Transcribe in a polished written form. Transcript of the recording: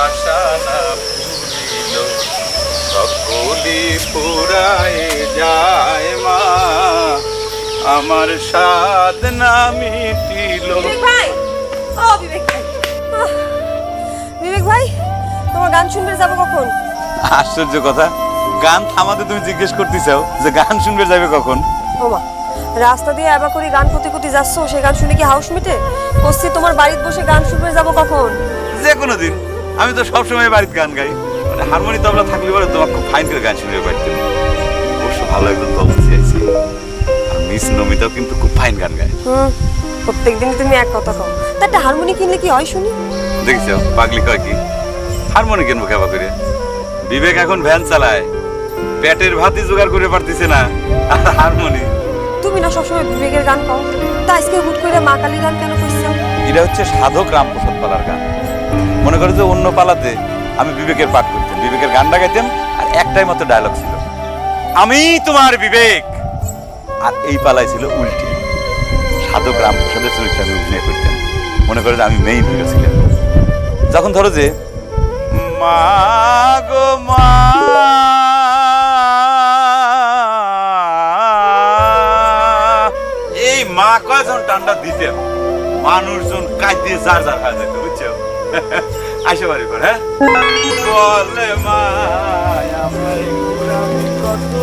আশা না ভুলিল সকলি পুরায় যায় মা আমার সাধ না মিটিল। বিবেক ভাই, ও বিবেক ভাই, বিবেক ভাই, তোমার গান শুনতে যাবো কখন? আশ্চর্য কথা, গান থামাতে তুমি জিজ্ঞেস করতে চাও যে গান শুনবে যাবে কখন? ওমা, রাস্তা দিয়ে আবা করে গান কোতি কোতি যাচ্ছ, সে গান শুনে কি হাউস মিটে? বসছি তোমার বাড়িতে বসে গান শুনতে যাবো কখন? যে কোনো দিন। আমি তো সবসময় বাড়িতে গান গাই, মানে হারমোনি তবলা থাকলে পরে তোমার খুব ফাইন করে গান শুনতে পারতাম। অবশ্য ভালো একজন তবলা চাইছি, আর মিস নমিতাও কিন্তু খুব ফাইন গান গায়। প্রত্যেক দিনই তুমি এক কথা কও, তা একটা হারমোনি কিনলে কি হয় শুনি? দেখছো পাগলি কয় কি, হারমোনি কিনবো কেবা করে? বিবেক এখন ভ্যান চালায়, পেটের ভাতই জোগাড় করে পারতেছে না, আর হারমোনি। তুমি না সবসময় বিবেকের গান কও, তা আজকে হুট করে মা কালী গান কেন কইছো? এটা হচ্ছে সাধক রামপ্রসাদ পালার গান। মনে করো যে অন্য পালাতে আমি বিবেকের পাঠ করতাম, বিবেকের গানটা গাইতাম, আর একটাই মতো ডায়লগ ছিল, আমি তোমার বিবেক। আর এই পালায় ছিল উল্টে, সাধক রামপ্রসাদের চরিত্রে আমি অভিনয় করতাম। মনে করো যে আমি মেইন হিরো ছিলাম। যখন ধরো যে মা গো মা, এই মা কয়জন টান্ডা দিতেন, মানুষজন কাঁদিয়ে যার যার হয়ে যেত, বুঝছো? আসে বাড়ি পর, হ্যাঁ বলে মা আমায় কত